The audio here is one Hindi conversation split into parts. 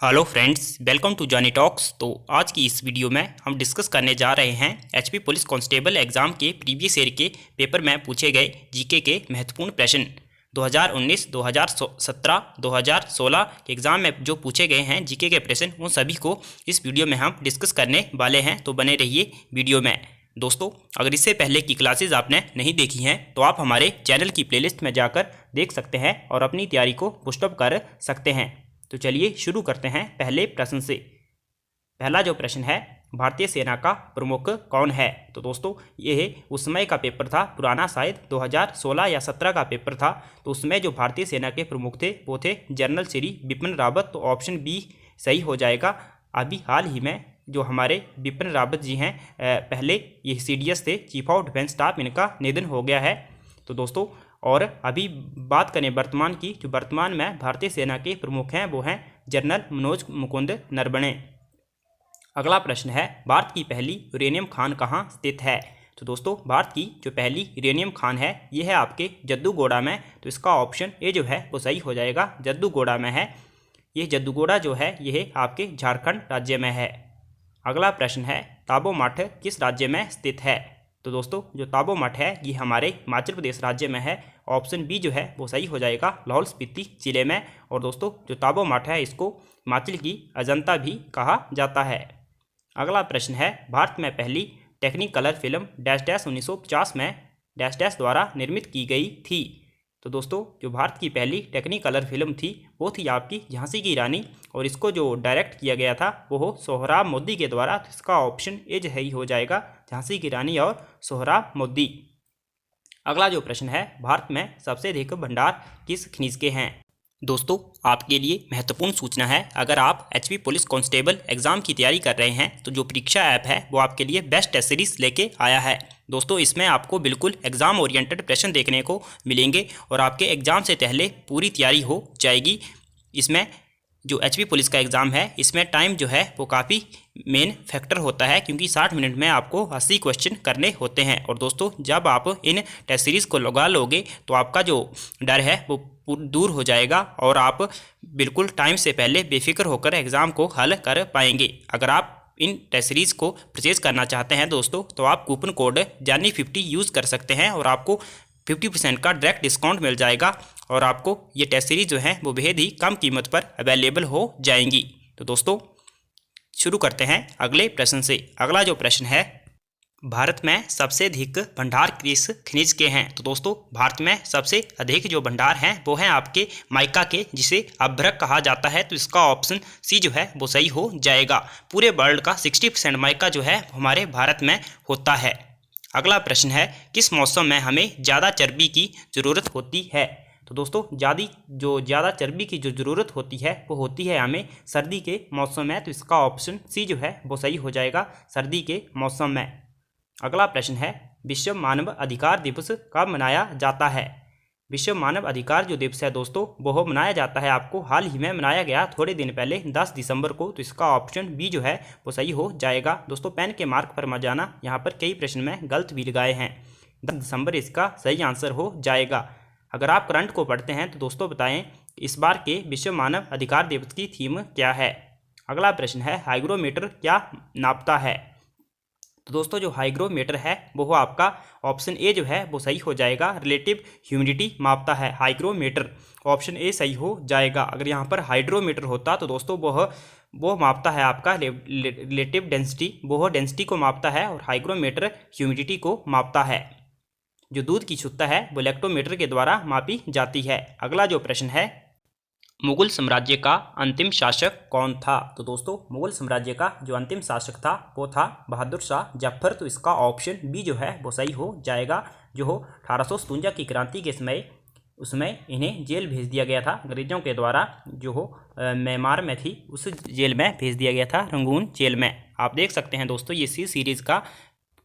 Hello friends, welcome to Johnny Talks. तो आज की इस वीडियो में हम डिस्कस करने जा रहे हैं एचपी पुलिस कांस्टेबल एग्जाम के प्रीवियस ईयर के पेपर में पूछे गए जीके के महत्वपूर्ण प्रश्न 2019, 2017, 2016 के एग्ज़ाम में जो पूछे गए हैं जीके के प्रश्न, उन सभी को इस वीडियो में हम डिस्कस करने वाले हैं। तो बने रहिए वीडियो में। दोस्तों, अगर इससे पहले की क्लासेज आपने नहीं देखी हैं तो आप हमारे चैनल की प्लेलिस्ट में जाकर देख सकते हैं और अपनी तैयारी को पुशअप कर सकते हैं। तो चलिए शुरू करते हैं पहले प्रश्न से। पहला जो प्रश्न है, भारतीय सेना का प्रमुख कौन है? तो दोस्तों, ये उस समय का पेपर था, पुराना शायद 2016 या 17 का पेपर था। तो उसमें जो भारतीय सेना के प्रमुख थे वो थे जनरल श्री बिपिन रावत। तो ऑप्शन बी सही हो जाएगा। अभी हाल ही में जो हमारे बिपिन रावत जी हैं, पहले ये CDS थे, चीफ ऑफ डिफेंस स्टाफ, इनका निधन हो गया है। तो दोस्तों, और अभी बात करें वर्तमान की, जो वर्तमान में भारतीय सेना के प्रमुख हैं वो हैं जनरल मनोज मुकुंद नरवणे। अगला प्रश्न है, भारत की पहली यूरेनियम खान कहाँ स्थित है? तो दोस्तों, भारत की जो पहली यूरेनियम खान है ये है आपके जद्दूगोड़ा में। तो इसका ऑप्शन ए जो है वो सही हो जाएगा, जद्दूगोड़ा में है। ये जद्दूगोड़ा जो है ये आपके झारखंड राज्य में है। अगला प्रश्न है, ताबो मठ किस राज्य में स्थित है? तो दोस्तों, जो ताबो मठ है ये हमारे हिमाचल प्रदेश राज्य में है। ऑप्शन बी जो है वो सही हो जाएगा, लाहौल स्पीति जिले में। और दोस्तों, जो ताबो मठ है इसको हिमाचल की अजंता भी कहा जाता है। अगला प्रश्न है, भारत में पहली टेक्निकलर फिल्म डैश डैश 1950 में डैश डैश द्वारा निर्मित की गई थी? तो दोस्तों, जो भारत की पहली टेक्निकलर फिल्म थी वो थी आपकी झांसी की रानी, और इसको जो डायरेक्ट किया गया था वो हो सोहराब मोदी के द्वारा। तो इसका ऑप्शन ए जो है हो जाएगा, झांसी की रानी और सोहराब मोदी। अगला जो प्रश्न है, भारत में सबसे अधिक भंडार किस खनिज के हैं? दोस्तों, आपके लिए महत्वपूर्ण सूचना है, अगर आप एचपी पुलिस कांस्टेबल एग्जाम की तैयारी कर रहे हैं तो जो परीक्षा ऐप है वो आपके लिए बेस्ट टेस्ट सीरीज लेके आया है। दोस्तों, इसमें आपको बिल्कुल एग्जाम ओरिएंटेड प्रश्न देखने को मिलेंगे और आपके एग्जाम से पहले पूरी तैयारी हो जाएगी। इसमें जो एचपी पुलिस का एग्ज़ाम है इसमें टाइम जो है वो काफ़ी मेन फैक्टर होता है, क्योंकि 60 मिनट में आपको 80 क्वेश्चन करने होते हैं। और दोस्तों, जब आप इन टेस्ट सीरीज़ को लगा लोगे तो आपका जो डर है वो दूर हो जाएगा और आप बिल्कुल टाइम से पहले बेफिक्र होकर एग्ज़ाम को हल कर पाएंगे। अगर आप इन टेस्ट सीरीज़ को परचेज़ करना चाहते हैं दोस्तों, तो आप कूपन कोड जानी50 यूज़ कर सकते हैं और आपको 50% का डायरेक्ट डिस्काउंट मिल जाएगा और आपको ये टेस्ट सीरीज जो है वो बेहद ही कम कीमत पर अवेलेबल हो जाएंगी। तो दोस्तों, शुरू करते हैं अगले प्रश्न से। अगला जो प्रश्न है, भारत में सबसे अधिक भंडार किस खनिज के हैं? तो दोस्तों, भारत में सबसे अधिक जो भंडार हैं वो हैं आपके माइका के, जिसे अभ्रक कहा जाता है। तो इसका ऑप्शन सी जो है वो सही हो जाएगा। पूरे वर्ल्ड का 60% माइका जो है हमारे भारत में होता है। अगला प्रश्न है, किस मौसम में हमें ज़्यादा चर्बी की ज़रूरत होती है? तो दोस्तों, ज़्यादा चर्बी की जो ज़रूरत होती है वो होती है हमें सर्दी के मौसम में। तो इसका ऑप्शन सी जो है वो सही हो जाएगा, सर्दी के मौसम में। अगला प्रश्न है, विश्व मानव अधिकार दिवस कब मनाया जाता है? विश्व मानव अधिकार जो दिवस है दोस्तों वो मनाया जाता है, आपको हाल ही में मनाया गया थोड़े दिन पहले 10 दिसंबर को। तो इसका ऑप्शन बी जो है वो सही हो जाएगा। दोस्तों, पेन के मार्क पर मत जाना, यहाँ पर कई प्रश्न में गलत भी लगाए हैं। 10 दिसंबर इसका सही आंसर हो जाएगा। अगर आप करंट को पढ़ते हैं तो दोस्तों बताएं, इस बार के विश्व मानव अधिकार दिवस की थीम क्या है? अगला प्रश्न है, हाइग्रोमीटर क्या नापता है? तो दोस्तों, जो हाइग्रोमीटर है वो आपका ऑप्शन ए जो है वो सही हो जाएगा, रिलेटिव ह्यूमिडिटी मापता है हाइग्रोमीटर। ऑप्शन ए सही हो जाएगा। अगर यहाँ पर हाइड्रोमीटर होता तो दोस्तों वो मापता है आपका रिलेटिव डेंसिटी, वो डेंसिटी को मापता है, और हाइग्रोमीटर ह्यूमिडिटी को मापता है। जो दूध की शुद्धता है वो लैक्टोमीटर के द्वारा मापी जाती है। अगला जो प्रश्न है, मुगल साम्राज्य का अंतिम शासक कौन था? तो दोस्तों, मुगल साम्राज्य का जो अंतिम शासक था वो था बहादुर शाह जफर। तो इसका ऑप्शन बी जो है वो सही हो जाएगा। जो हो 1857 की क्रांति के समय उसमें इन्हें जेल भेज दिया गया था अंग्रेजों के द्वारा, जो हो म्यांमार में थी, उस जेल में भेज दिया गया था, रंगून जेल में। आप देख सकते हैं दोस्तों, ये सी सीरीज़ का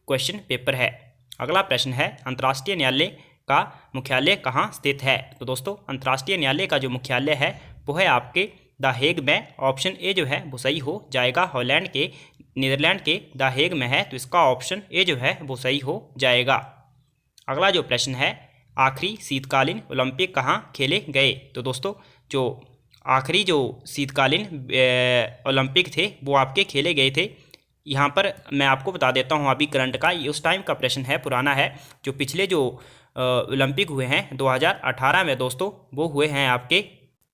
क्वेश्चन पेपर है। अगला प्रश्न है, अंतर्राष्ट्रीय न्यायालय का मुख्यालय कहाँ स्थित है? तो दोस्तों, अंतर्राष्ट्रीय न्यायालय का जो मुख्यालय है वो है आपके द हेग में। ऑप्शन ए जो है वो सही हो जाएगा, हॉलैंड के नीदरलैंड के द हेग में है। तो इसका ऑप्शन ए जो है वो सही हो जाएगा। अगला जो प्रश्न है, आखिरी शीतकालीन ओलंपिक कहाँ खेले गए? तो दोस्तों, जो आखिरी जो शीतकालीन ओलंपिक थे वो आपके खेले गए थे। यहाँ पर मैं आपको बता देता हूँ अभी करंट का, ये उस टाइम का प्रश्न है, पुराना है। जो पिछले जो ओलंपिक हुए हैं 2018 में दोस्तों, वो हुए हैं आपके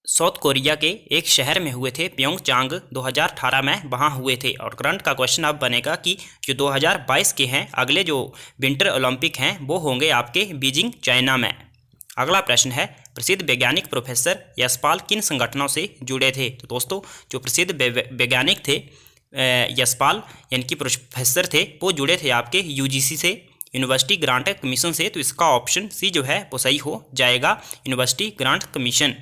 साउथ कोरिया के एक शहर में हुए थे, प्योंगचांग 2018 में वहाँ हुए थे। और करंट का क्वेश्चन अब बनेगा कि जो 2022 के हैं अगले जो विंटर ओलंपिक हैं वो होंगे आपके बीजिंग चाइना में। अगला प्रश्न है, प्रसिद्ध वैज्ञानिक प्रोफेसर यशपाल किन संगठनों से जुड़े थे? तो दोस्तों जो प्रसिद्ध वैज्ञानिक थे यशपाल यानी कि प्रोफेसर थे, वो जुड़े थे आपके यूजीसी से, यूनिवर्सिटी ग्रांट कमीशन से। तो इसका ऑप्शन सी जो है वो सही हो जाएगा, यूनिवर्सिटी ग्रांट कमीशन।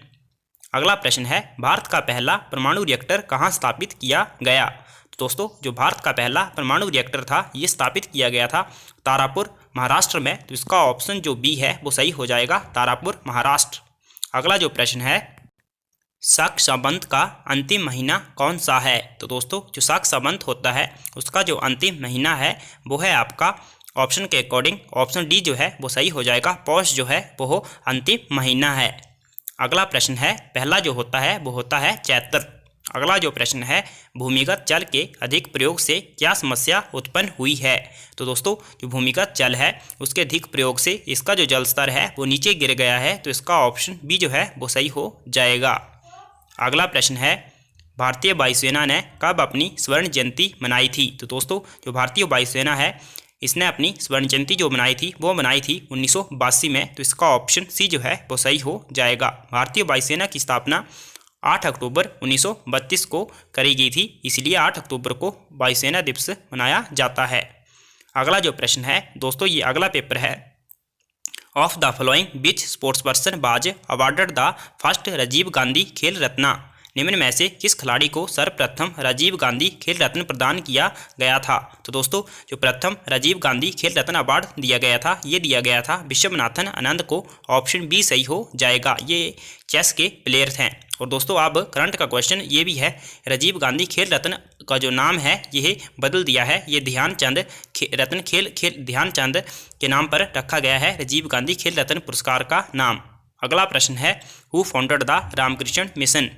अगला प्रश्न है, भारत का पहला परमाणु रिएक्टर कहाँ स्थापित किया गया? तो दोस्तों जो भारत का पहला परमाणु रिएक्टर था ये स्थापित किया गया था तारापुर महाराष्ट्र में। तो इसका ऑप्शन जो बी है वो सही हो जाएगा, तारापुर महाराष्ट्र। अगला जो प्रश्न है, साक्ष संबंध का अंतिम महीना कौन सा है? तो दोस्तों जो साक्ष संबंध होता है उसका जो अंतिम महीना है वो है आपका ऑप्शन के अकॉर्डिंग ऑप्शन डी जो है वो सही हो जाएगा, पौष जो है वो अंतिम महीना है। अगला प्रश्न है, पहला जो होता है वो होता है चैत्र। अगला जो प्रश्न है, भूमिगत जल के अधिक प्रयोग से क्या समस्या उत्पन्न हुई है? तो दोस्तों जो भूमिगत जल है उसके अधिक प्रयोग से इसका जो जल स्तर है वो नीचे गिर गया है। तो इसका ऑप्शन बी जो है वो सही हो जाएगा। अगला प्रश्न है, भारतीय वायुसेना ने कब अपनी स्वर्ण जयंती मनाई थी? तो दोस्तों जो भारतीय वायुसेना है इसने अपनी स्वर्ण जयंती जो बनाई थी वो बनाई थी 1982 में। तो इसका ऑप्शन सी जो है वो सही हो जाएगा। भारतीय वायुसेना की स्थापना 8 अक्टूबर 1932 को करी गई थी, इसलिए 8 अक्टूबर को वायुसेना दिवस मनाया जाता है। अगला जो प्रश्न है दोस्तों, ये अगला पेपर है, of the following which sports person was awarded the first Rajiv Gandhi Khel Ratna? निम्न में से किस खिलाड़ी को सर्वप्रथम राजीव गांधी खेल रत्न प्रदान किया गया था? तो दोस्तों जो प्रथम राजीव गांधी खेल रत्न अवार्ड दिया गया था ये दिया गया था विश्वनाथन आनंद को। ऑप्शन बी सही हो जाएगा, ये चेस के प्लेयर थे। और दोस्तों अब करंट का क्वेश्चन ये भी है, राजीव गांधी खेल रत्न का जो नाम है ये बदल दिया है, ये ध्यानचंद रत्न ध्यानचंद के नाम पर रखा गया है राजीव गांधी खेल रत्न पुरस्कार का नाम। अगला प्रश्न है, who founded the Ramakrishna Mission?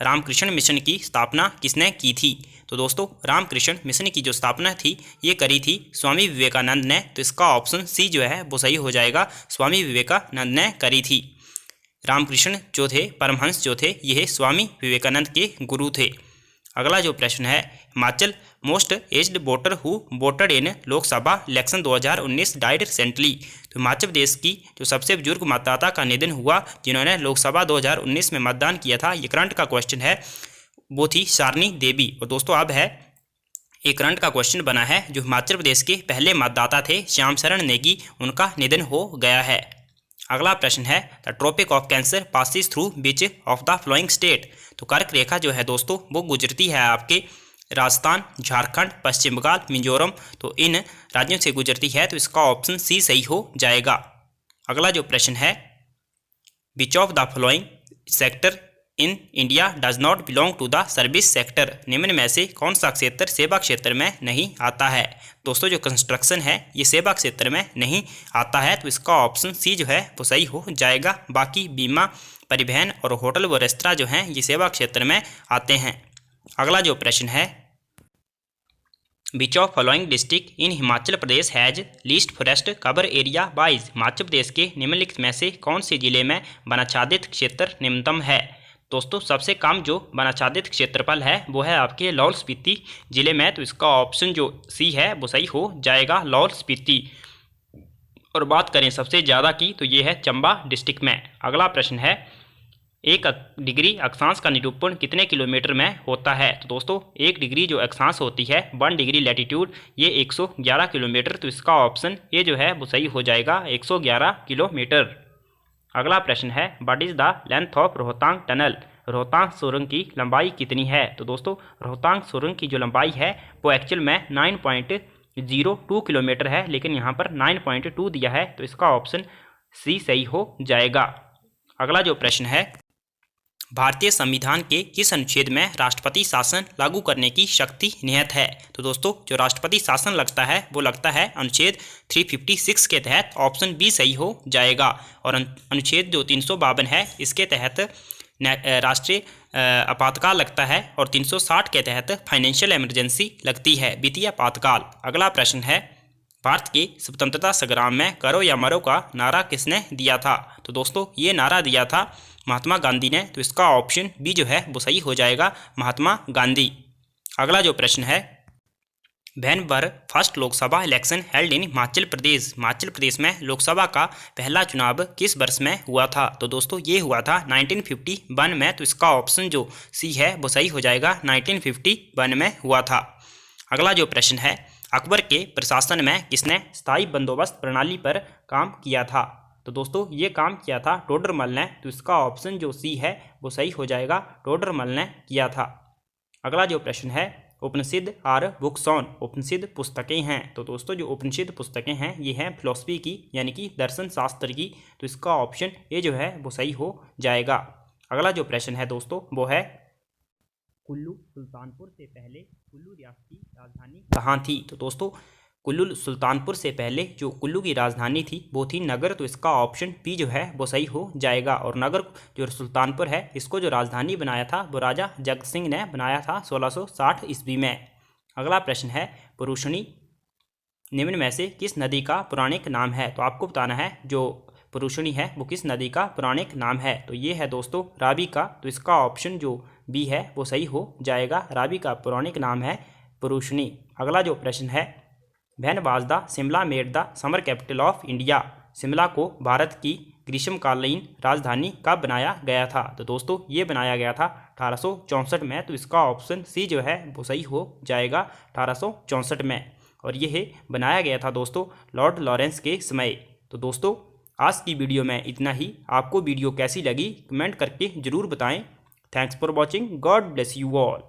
Ramakrishna Mission की स्थापना किसने की थी? तो दोस्तों रामकृष्ण मिशन की जो स्थापना थी ये करी थी स्वामी विवेकानंद ने। तो इसका ऑप्शन सी जो है वो सही हो जाएगा, स्वामी विवेकानंद ने करी थी। रामकृष्ण जो थे परमहंस जो थे ये स्वामी विवेकानंद के गुरु थे। अगला जो प्रश्न है, Himachal most aged voter who voted in Lok Sabha election 2019 died recently? तो हिमाचल प्रदेश की जो सबसे बुजुर्ग मतदाता का निधन हुआ जिन्होंने लोकसभा 2019 में मतदान किया था, ये करंट का क्वेश्चन है, वो थी शारनी देवी। और दोस्तों अब है एक करंट का क्वेश्चन बना है, जो हिमाचल प्रदेश के पहले मतदाता थे श्याम शरण नेगी, उनका निधन हो गया है। अगला प्रश्न है, the Tropic of Cancer passes through which of the following state? तो कर्क रेखा जो है दोस्तों वो गुजरती है आपके राजस्थान, झारखंड, पश्चिम बंगाल, मिजोरम। तो इन राज्यों से गुजरती है। तो इसका ऑप्शन सी सही हो जाएगा। अगला जो प्रश्न है, which of the following sector in India does not belong to the service sector? निम्न में से कौन सा क्षेत्र सेवा क्षेत्र में नहीं आता है? दोस्तों जो कंस्ट्रक्शन है ये सेवा क्षेत्र में नहीं आता है। तो इसका ऑप्शन सी जो है वो सही हो जाएगा। बाकी बीमा, परिवहन और होटल व रेस्तरां जो हैं ये सेवा क्षेत्र में आते हैं। अगला जो प्रश्न है, which of following district in Himachal Pradesh has least forest cover area wise? Himachal Pradesh के निम्नलिखित में से कौन से जिले में वनाच्छादित क्षेत्र निम्नतम है? दोस्तों सबसे कम जो वनाच्छादित क्षेत्रफल है वो है आपके लाहौल स्पीति जिले में। तो इसका ऑप्शन जो सी है वो सही हो जाएगा, लाहौल स्पीति। और बात करें सबसे ज़्यादा की तो ये है चंबा डिस्ट्रिक्ट में। अगला प्रश्न है, 1 डिग्री अक्षांश का निरूपण कितने किलोमीटर में होता है? तो दोस्तों 1 डिग्री जो अक्षांश होती है 1 डिग्री लैटिट्यूड ये 111 किलोमीटर। तो इसका ऑप्शन ये जो है वो सही हो जाएगा, 111 किलोमीटर। अगला प्रश्न है, what is the length of Rohtang tunnel? Rohtang सुरंग की लंबाई कितनी है? तो दोस्तों रोहतांग सुरंग की जो लंबाई है वो एक्चुअल में 9.02 किलोमीटर है, लेकिन यहाँ पर 9.2 दिया है। तो इसका ऑप्शन सी सही हो जाएगा। अगला जो प्रश्न है, भारतीय संविधान के किस अनुच्छेद में राष्ट्रपति शासन लागू करने की शक्ति निहित है? तो दोस्तों जो राष्ट्रपति शासन लगता है वो लगता है अनुच्छेद 356 के तहत। ऑप्शन बी सही हो जाएगा। और अनुच्छेद जो 352 है इसके तहत राष्ट्रीय आपातकाल लगता है और 360 के तहत फाइनेंशियल इमरजेंसी लगती है, वित्तीय आपातकाल। अगला प्रश्न है, भारत के स्वतंत्रता संग्राम में करो या मरो का नारा किसने दिया था? तो दोस्तों ये नारा दिया था महात्मा गांधी ने, तो इसका ऑप्शन बी जो है वो सही हो जाएगा, महात्मा गांधी। अगला जो प्रश्न है, when were first Lok Sabha election held in Himachal Pradesh? Himachal Pradesh में लोकसभा का पहला चुनाव किस वर्ष में हुआ था? तो दोस्तों ये हुआ था 1951 में, तो इसका ऑप्शन जो सी है वो सही हो जाएगा, 1951 में हुआ था। अगला जो प्रश्न है, अकबर के प्रशासन में किसने स्थायी बंदोबस्त प्रणाली पर काम किया था? तो दोस्तों ये काम किया था टोडरमल ने, तो इसका ऑप्शन जो सी है वो सही हो जाएगा, टोडरमल ने किया था। अगला जो प्रश्न है, उपनिषद आर बुक्स ऑन? उपनिषद पुस्तकें हैं, तो दोस्तों जो उपनिषद पुस्तकें हैं ये हैं फिलोसफी की, यानी कि दर्शन शास्त्र की, तो इसका ऑप्शन ए जो है वो सही हो जाएगा। अगला जो प्रश्न है दोस्तों वो है, कुल्लू सुल्तानपुर से पहले कुल्लू रियासत की राजधानी कहाँ थी? तो दोस्तों कुल्लू सुल्तानपुर से पहले जो कुल्लू की राजधानी थी वो थी नगर, तो इसका ऑप्शन बी जो है वो सही हो जाएगा। और नगर जो सुल्तानपुर है इसको जो राजधानी बनाया था वो राजा जग सिंह ने बनाया था 1660 ईस्वी में। अगला प्रश्न है, पुरुषणी निम्न में से किस नदी का पौराणिक नाम है? तो आपको बताना है जो पुरुषणी है वो किस नदी का पौराणिक नाम है, तो ये है दोस्तों रावी का, तो इसका ऑप्शन जो बी है वो सही हो जाएगा, रावी का पौराणिक नाम है पुरुषणी। अगला जो प्रश्न है, when was the Shimla made the summer capital of India? Shimla को भारत की ग्रीष्मकालीन राजधानी कब बनाया गया था? तो दोस्तों ये बनाया गया था 1864 में, तो इसका ऑप्शन सी जो है वो सही हो जाएगा, 1864 में। और यह बनाया गया था दोस्तों लॉर्ड लॉरेंस के समय। तो दोस्तों आज की वीडियो में इतना ही। आपको वीडियो कैसी लगी कमेंट करके ज़रूर बताएं। Thanks for watching, God bless you all.